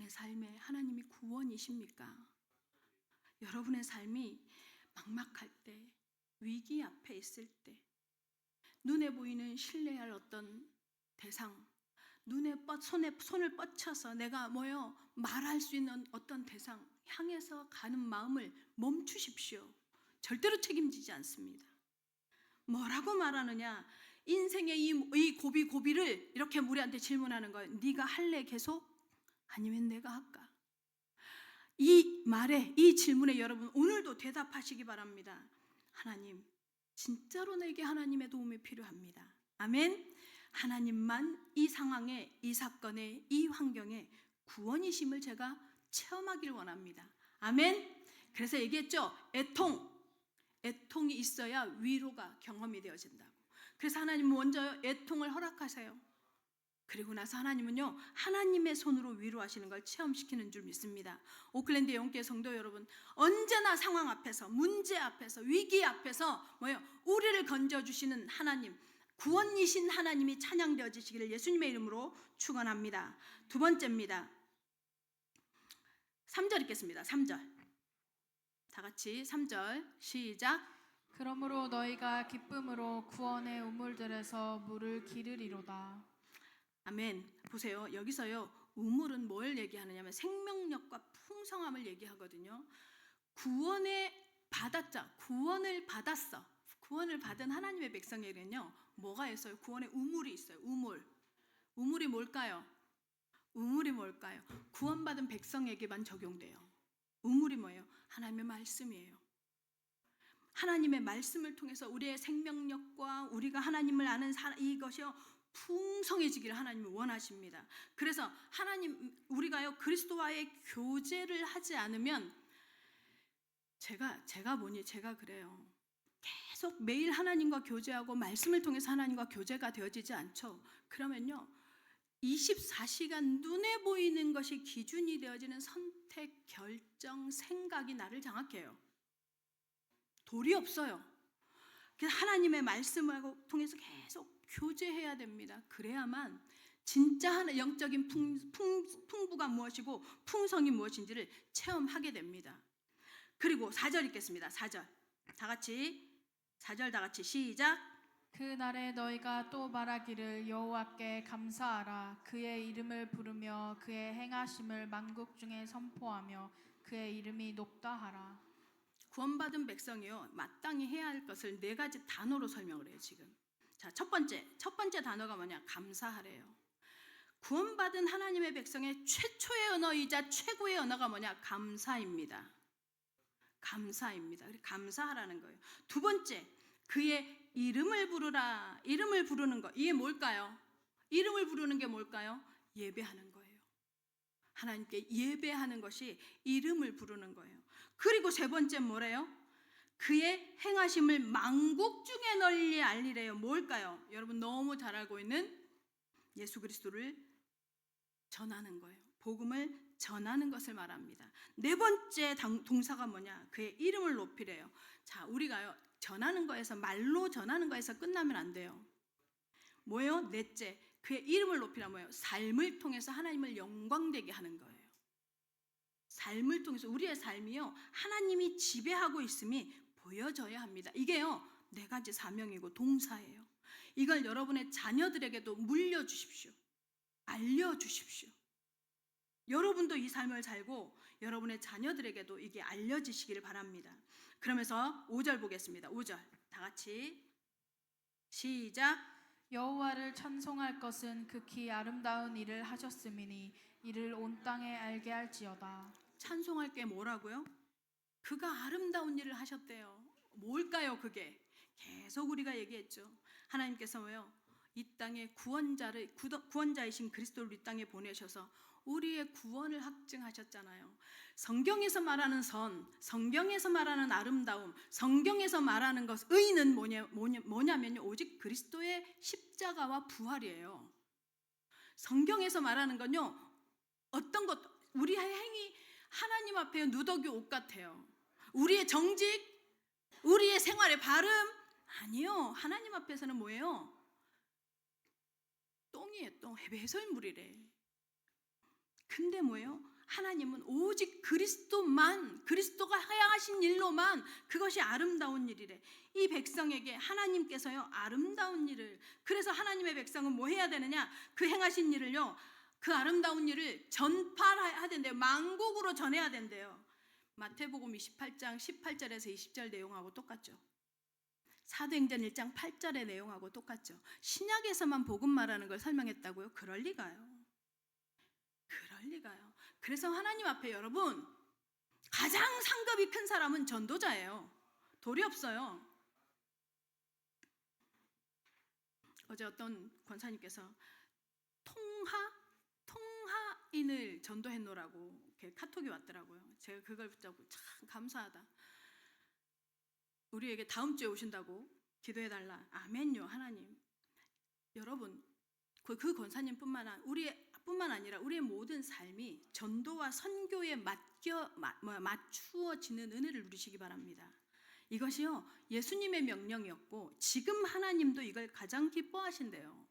삶에 하나님이 구원이십니까? 여러분의 삶이 막막할 때, 위기 앞에 있을 때, 눈에 보이는 신뢰할 어떤 대상, 손을 뻗쳐서 내가 말할 수 있는 어떤 대상 향해서 가는 마음을 멈추십시오. 절대로 책임지지 않습니다. 뭐라고 말하느냐? 인생의 이 고비를 이렇게 우리한테 질문하는 거예요. 네가 할래 계속? 아니면 내가 할까? 이 말에, 이 질문에 여러분 오늘도 대답하시기 바랍니다. 하나님, 진짜로 내게 하나님의 도움이 필요합니다. 아멘. 하나님만 이 상황에, 이 사건에, 이 환경에 구원이심을 제가 체험하길 원합니다. 아멘. 그래서 얘기했죠. 애통이 있어야 위로가 경험이 되어진다고. 그래서 하나님은 먼저 애통을 허락하세요. 그리고 나서 하나님은요, 하나님의 손으로 위로하시는 걸 체험시키는 줄 믿습니다. 오클랜드 영혼교회 성도 여러분, 언제나 상황 앞에서, 문제 앞에서, 위기 앞에서 우리를 건져주시는 하나님, 구원이신 하나님이 찬양되어지시기를 예수님의 이름으로 축원합니다. 두 번째입니다. 3절 읽겠습니다. 3절. 다 같이 3절 시작. 그러므로 너희가 기쁨으로 구원의 우물들에서 물을 기르리로다. 아멘. 보세요. 여기서요, 우물은 뭘 얘기하느냐면 생명력과 풍성함을 얘기하거든요. 구원을 받았어. 구원을 받은 하나님의 백성에게는요, 뭐가 있어요? 구원의 우물이 있어요. 우물이 뭘까요? 구원받은 백성에게만 적용돼요. 우물이 뭐예요? 하나님의 말씀이에요. 하나님의 말씀을 통해서 우리의 생명력과 우리가 하나님을 아는 이것이요 풍성해지기를 하나님이 원하십니다. 그래서 우리가요 그리스도와의 교제를 하지 않으면 제가 그래요. 계속 매일 하나님과 교제하고 말씀을 통해서 하나님과 교제가 되어지지 않죠. 그러면요 24시간 눈에 보이는 것이 기준이 되어지는 선택, 결정, 생각이 나를 장악해요. 돌이 없어요. 그래서 하나님의 말씀을 통해서 계속 교제해야 됩니다. 그래야만 진짜 영적인 풍부가 무엇이고 풍성이 무엇인지를 체험하게 됩니다. 그리고 4절 읽겠습니다. 4절 다 같이 시작. 그날에 너희가 또 말하기를 여호와께 감사하라. 그의 이름을 부르며 그의 행하심을 만국 중에 선포하며 그의 이름이 높다 하라. 구원받은 백성이요 마땅히 해야 할 것을 4가지 단어로 설명을 해요. 지금 자, 첫 번째 단어가 뭐냐? 감사하래요. 구원받은 하나님의 백성의 최초의 언어이자 최고의 언어가 뭐냐? 감사입니다. 감사하라는 거예요. 두 번째, 그의 이름을 부르라. 이름을 부르는 거, 이게 뭘까요? 이름을 부르는 게 뭘까요? 예배하는 거예요. 하나님께 예배하는 것이 이름을 부르는 거예요. 그리고 세 번째 뭐래요? 그의 행하심을 만국 중에 널리 알리래요. 뭘까요? 여러분 너무 잘 알고 있는 예수 그리스도를 전하는 거예요. 복음을 전하는 것을 말합니다. 네 번째 동사가 뭐냐? 그의 이름을 높이래요. 자, 우리가요 전하는 거에서, 말로 전하는 거에서 끝나면 안 돼요. 뭐예요? 넷째, 그의 이름을 높이라 뭐예요? 삶을 통해서 하나님을 영광되게 하는 거예요. 삶을 통해서 우리의 삶이요 하나님이 지배하고 있음이 보여져야 합니다. 이게요 4가지 사명이고 동사예요. 이걸 여러분의 자녀들에게도 물려주십시오. 알려주십시오. 여러분도 이 삶을 살고 여러분의 자녀들에게도 이게 알려지시기를 바랍니다. 그러면서 5절 보겠습니다. 5절 다 같이 시작. 여호와를 찬송할 것은 극히 아름다운 일을 하셨음이니 이를 온 땅에 알게 할지어다. 찬송할 게 뭐라고요? 그가 아름다운 일을 하셨대요. 뭘까요 그게? 계속 우리가 얘기했죠. 하나님께서요 이 땅에 구원자이신 그리스도를 이 땅에 보내셔서 우리의 구원을 확증하셨잖아요. 성경에서 말하는 선, 성경에서 말하는 아름다움, 성경에서 말하는 것, 의는 뭐냐면요 오직 그리스도의 십자가와 부활이에요. 성경에서 말하는 건요 어떤 것, 우리의 행위 하나님 앞에 누더기 옷 같아요. 우리의 정직, 우리의 생활의 발음 아니요. 하나님 앞에서는 뭐예요? 똥이에요. 똥. 배설물이래. 근데 뭐예요? 하나님은 오직 그리스도만, 그리스도가 하신 일로만 그것이 아름다운 일이래. 이 백성에게 하나님께서요 아름다운 일을, 그래서 하나님의 백성은 뭐 해야 되느냐? 그 행하신 일을요, 그 아름다운 일을 전파해야 된대요. 만국으로 전해야 된대요. 마태복음 28장 18절에서 20절 내용하고 똑같죠. 사도행전 1장 8절의 내용하고 똑같죠. 신약에서만 복음 말하는 걸 설명했다고요? 그럴 리가요. 그럴 리가요. 그래서 하나님 앞에 여러분 가장 상급이 큰 사람은 전도자예요. 돌이 없어요. 어제 어떤 권사님께서 통하인을 전도해 놓으라고 카톡이 왔더라고요. 제가 그걸 붙잡고 참 감사하다. 우리에게 다음 주에 오신다고 기도해달라. 아멘요 하나님. 여러분 그 권사님뿐만 아니라 우리의 모든 삶이 전도와 선교에 맞추어지는 은혜를 누리시기 바랍니다. 이것이요 예수님의 명령이었고 지금 하나님도 이걸 가장 기뻐하신대요.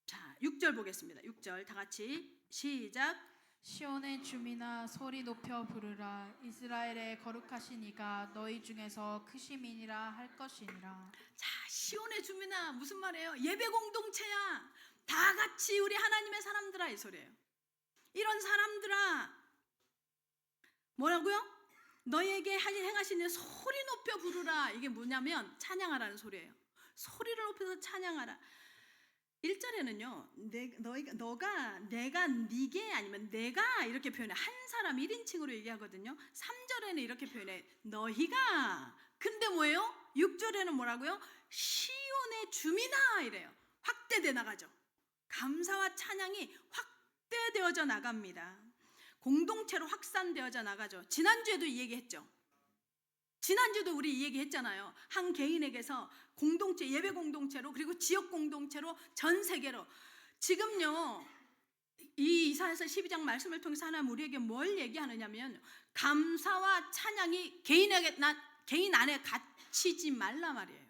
자 6절 보겠습니다. 6절 다 같이 시작. 시온의 주민아 소리 높여 부르라. 이스라엘의 거룩하신 이가 너희 중에서 크심이니라 할 것이니라. 자 시온의 주민아 무슨 말이에요? 예배 공동체야. 다 같이 우리 하나님의 사람들아 이 소리예요. 이런 사람들아 뭐라고요? 너희에게 행하신 일 소리 높여 부르라. 이게 뭐냐면 찬양하라는 소리예요. 소리를 높여서 찬양하라. 1절에는요 너가 내가 니게 아니면 내가 이렇게 표현해. 한 사람 1인칭으로 얘기하거든요. 3절에는 이렇게 표현해. 너희가. 근데 뭐예요? 6절에는 뭐라고요? 시온의 주민아 이래요. 확대돼 나가죠. 감사와 찬양이 확대되어져 나갑니다. 공동체로 확산되어져 나가죠. 지난주에도 이 얘기했죠. 지난주도 우리 이 얘기했잖아요. 한 개인에게서 공동체, 예배 공동체로 그리고 지역 공동체로 전 세계로. 지금요 이 이사야서 12장 말씀을 통해서 하나님 우리에게 뭘 얘기하느냐면 감사와 찬양이 개인 안에 갇히지 말라 말이에요.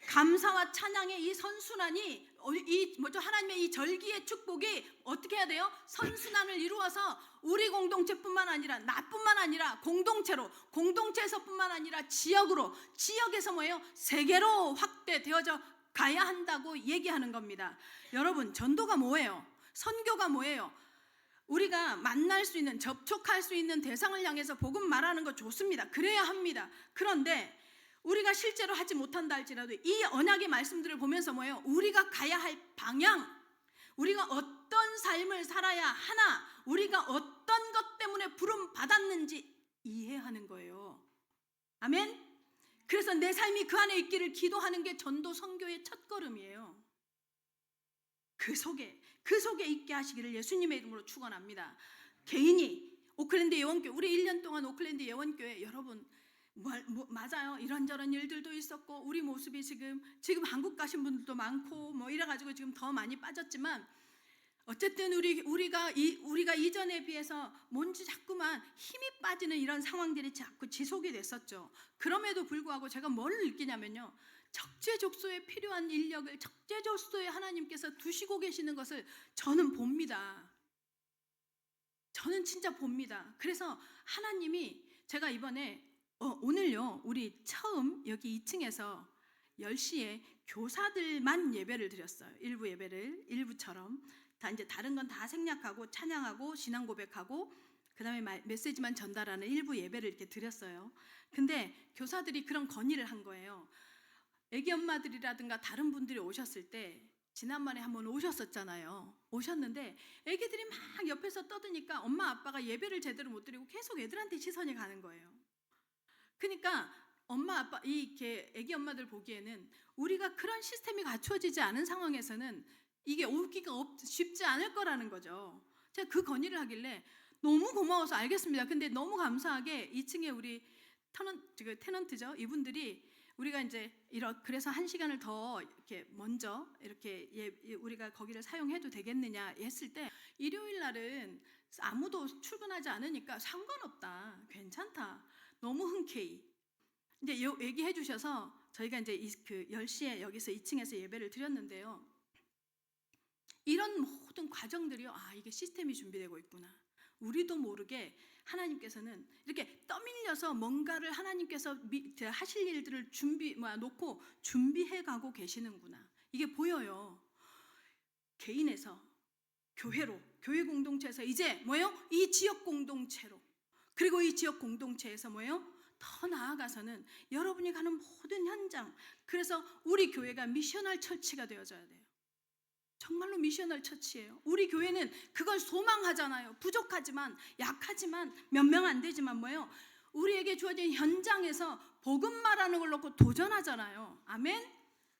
감사와 찬양의 이 선순환이 하나님의 이 절기의 축복이 어떻게 해야 돼요? 선순환을 이루어서 우리 공동체뿐만 아니라 나뿐만 아니라 공동체에서뿐만 아니라 지역으로, 지역에서 뭐예요? 세계로 확대되어져 가야 한다고 얘기하는 겁니다. 여러분 전도가 뭐예요? 선교가 뭐예요? 우리가 만날 수 있는, 접촉할 수 있는 대상을 향해서 복음 말하는 거 좋습니다. 그래야 합니다. 그런데 우리가 실제로 하지 못한다 할지라도 이 언약의 말씀들을 보면서 뭐예요? 우리가 가야 할 방향, 우리가 어떤 삶을 살아야 하나, 우리가 어떤 것 때문에 부름 받았는지 이해하는 거예요. 아멘? 그래서 내 삶이 그 안에 있기를 기도하는 게 전도 선교의 첫걸음이에요. 그 속에 있게 하시기를 예수님의 이름으로 축원합니다. 개인이 오클랜드 예원교회, 우리 1년 동안 오클랜드 예원교회 여러분 맞아요. 이런저런 일들도 있었고 우리 모습이 지금 한국 가신 분들도 많고 뭐 이래가지고 지금 더 많이 빠졌지만 어쨌든 우리가 이전에 비해서 뭔지 자꾸만 힘이 빠지는 이런 상황들이 자꾸 지속이 됐었죠. 그럼에도 불구하고 제가 뭘 느끼냐면요, 적재적소에 필요한 인력을 적재적소에 하나님께서 두시고 계시는 것을 저는 봅니다. 저는 진짜 봅니다. 그래서 하나님이, 제가 이번에 오늘요 우리 처음 여기 2층에서 10시에 교사들만 예배를 드렸어요. 일부 예배를 일부처럼 다 이제 다른 건 다 생략하고 찬양하고 신앙 고백하고 그다음에 메시지만 전달하는 일부 예배를 이렇게 드렸어요. 근데 교사들이 그런 건의를 한 거예요. 애기 엄마들이라든가 다른 분들이 오셨을 때 지난번에 한번 오셨었잖아요. 오셨는데 애기들이 막 옆에서 떠드니까 엄마 아빠가 예배를 제대로 못 드리고 계속 애들한테 시선이 가는 거예요. 그러니까 엄마 아빠 이렇게 애기 엄마들 보기에는 우리가 그런 시스템이 갖추어지지 않은 상황에서는 이게 오기가 쉽지 않을 거라는 거죠. 제가 그 건의를 하길래 너무 고마워서 알겠습니다. 근데 너무 감사하게 2층에 우리 테넌트죠. 이분들이 우리가 이제 그래서 1시간을 더 이렇게 먼저 이렇게 우리가 거기를 사용해도 되겠느냐 했을 때 일요일 날은 아무도 출근하지 않으니까 상관없다. 괜찮다. 너무 흔쾌히 이제 얘기해 주셔서 저희가 이제 그 10시에 여기서 2층에서 예배를 드렸는데요. 이런 모든 과정들이요. 이게 시스템이 준비되고 있구나. 우리도 모르게 하나님께서는 이렇게 떠밀려서 뭔가를 하나님께서 하실 일들을 놓고 준비해 가고 계시는구나. 이게 보여요. 개인에서 교회로, 교회 공동체에서 이제 뭐예요? 이 지역 공동체로, 그리고 이 지역 공동체에서 뭐예요? 더 나아가서는 여러분이 가는 모든 현장, 그래서 우리 교회가 미셔널 처치가 되어져야 돼요. 정말로 미셔널 처치예요. 우리 교회는 그걸 소망하잖아요. 부족하지만, 약하지만, 몇 명 안 되지만 뭐예요? 우리에게 주어진 현장에서 복음 말하는 걸 놓고 도전하잖아요. 아멘?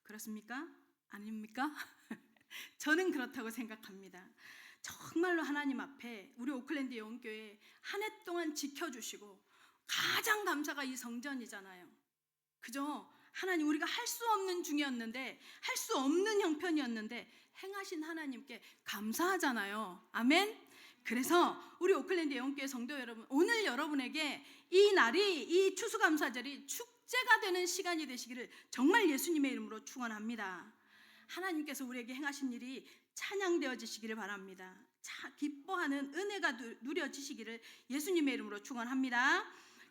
그렇습니까? 아닙니까? 저는 그렇다고 생각합니다. 정말로 하나님 앞에 우리 오클랜드 영교회 한 해 동안 지켜주시고 가장 감사가 이 성전이잖아요. 그죠? 하나님, 우리가 할 수 없는 중이었는데, 할 수 없는 형편이었는데 행하신 하나님께 감사하잖아요. 아멘? 그래서 우리 오클랜드 영교회 성도 여러분, 오늘 여러분에게 이 날이, 이 추수감사절이 축제가 되는 시간이 되시기를 정말 예수님의 이름으로 축원합니다. 하나님께서 우리에게 행하신 일이 찬양되어지시기를 바랍니다. 기뻐하는 은혜가 누려지시기를 예수님의 이름으로 축원합니다.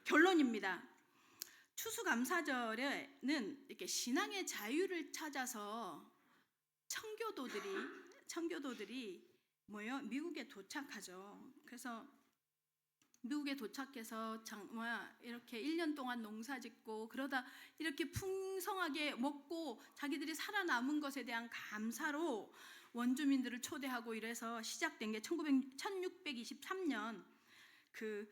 결론입니다. 추수감사절에는 이렇게 신앙의 자유를 찾아서 청교도들이 뭐예요? 미국에 도착하죠. 그래서 미국에 도착해서 이렇게 1년 동안 농사짓고 그러다 이렇게 풍성하게 먹고 자기들이 살아남은 것에 대한 감사로 원주민들을 초대하고 이래서 시작된 게 1623년 그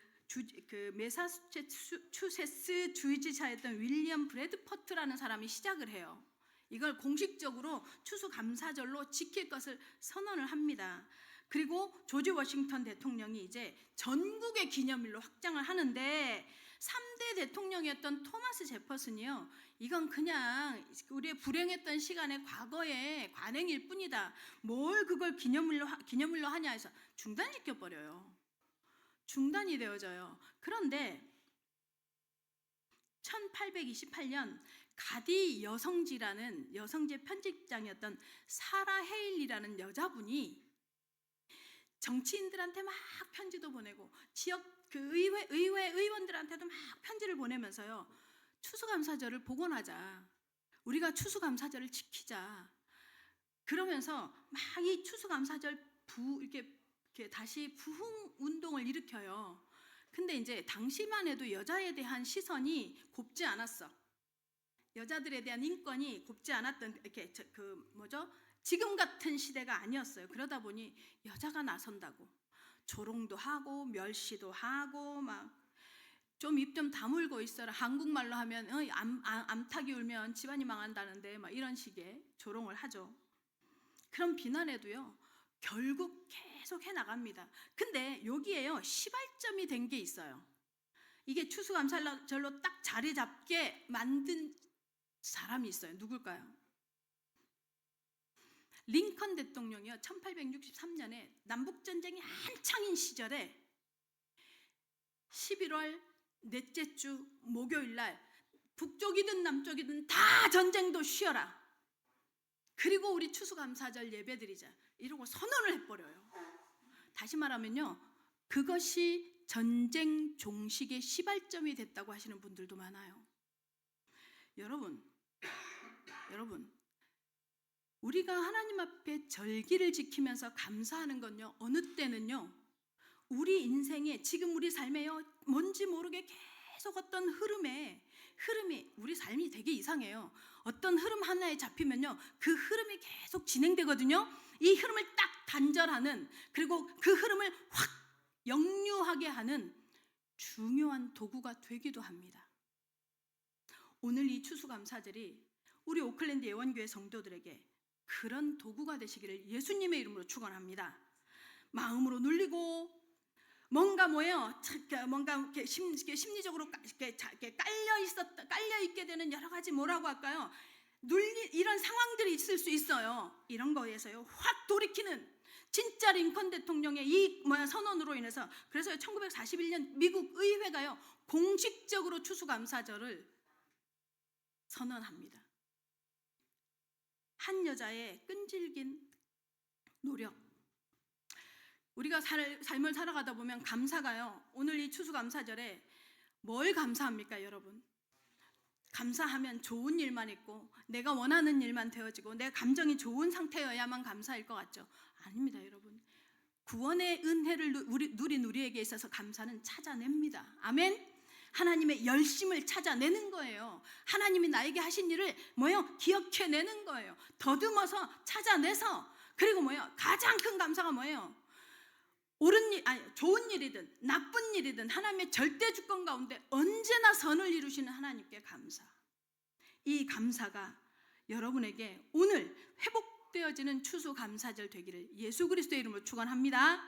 매사추세츠 주지사였던 윌리엄 브래드퍼트라는 사람이 시작을 해요. 이걸 공식적으로 추수감사절로 지킬 것을 선언을 합니다. 그리고 조지 워싱턴 대통령이 이제 전국의 기념일로 확장을 하는데 3대 대통령이었던 토마스 제퍼슨이요, 이건 그냥 우리의 불행했던 시간의 과거의 관행일 뿐이다. 뭘 그걸 기념일로 하냐 해서 중단시켜버려요. 중단이 되어져요. 그런데 1828년 가디 여성지라는 여성지 편집장이었던 사라 헤일리라는 여자분이 정치인들한테 막 편지도 보내고 지역 그 의원들한테도 막 편지를 보내면서요, 추수감사절을 복원하자, 우리가 추수감사절을 지키자, 그러면서 막 이 추수감사절 이렇게 다시 부흥 운동을 일으켜요. 근데 이제 당시만 해도 여자에 대한 시선이 곱지 않았어. 여자들에 대한 인권이 곱지 않았던, 이렇게 지금 같은 시대가 아니었어요. 그러다 보니 여자가 나선다고 조롱도 하고 멸시도 하고 막 좀 입 좀 다물고 있어라. 한국말로 하면 암탉이 울면 집안이 망한다는데 막 이런 식의 조롱을 하죠. 그런 비난에도요 결국 계속 해나갑니다. 근데 여기에요 시발점이 된 게 있어요. 이게 추수감사절로 딱 자리 잡게 만든 사람이 있어요. 누굴까요? 링컨 대통령이요 1863년에 남북전쟁이 한창인 시절에 11월 넷째 주 목요일 날 북쪽이든 남쪽이든 다 전쟁도 쉬어라, 그리고 우리 추수감사절 예배드리자, 이러고 선언을 해버려요. 다시 말하면요, 그것이 전쟁 종식의 시발점이 됐다고 하시는 분들도 많아요. 여러분, 우리가 하나님 앞에 절기를 지키면서 감사하는 건요, 어느 때는요, 우리 인생에 지금 우리 삶에요, 뭔지 모르게 계속 어떤 흐름이 우리 삶이 되게 이상해요. 어떤 흐름 하나에 잡히면요, 그 흐름이 계속 진행되거든요. 이 흐름을 딱 단절하는, 그리고 그 흐름을 확 역류하게 하는 중요한 도구가 되기도 합니다. 오늘 이 추수감사절이 우리 오클랜드 예원교회 성도들에게 그런 도구가 되시기를 예수님의 이름으로 축원합니다. 마음으로 눌리고 뭔가 뭔가 이렇게 심리적으로 깔려 있게 되는 여러 가지 뭐라고 할까요? 이런 상황들이 있을 수 있어요. 이런 거에서요, 확 돌이키는 진짜 링컨 대통령의 이 선언으로 인해서, 그래서 1941년 미국 의회가요, 공식적으로 추수감사절을 선언합니다. 한 여자의 끈질긴 노력. 우리가 삶을 살아가다 보면 감사가요, 오늘 이 추수감사절에 뭘 감사합니까, 여러분? 감사하면 좋은 일만 있고 내가 원하는 일만 되어지고 내 감정이 좋은 상태여야만 감사일 것 같죠? 아닙니다, 여러분. 구원의 은혜를 누린 우리에게 있어서 감사는 찾아냅니다. 아멘. 하나님의 열심을 찾아내는 거예요. 하나님이 나에게 하신 일을 기억해내는 거예요. 더듬어서 찾아내서, 그리고 가장 큰 감사가 뭐예요? 좋은 일이든 나쁜 일이든 하나님의 절대 주권 가운데 언제나 선을 이루시는 하나님께 감사. 이 감사가 여러분에게 오늘 회복되어지는 추수감사절 되기를 예수 그리스도의 이름으로 축원합니다.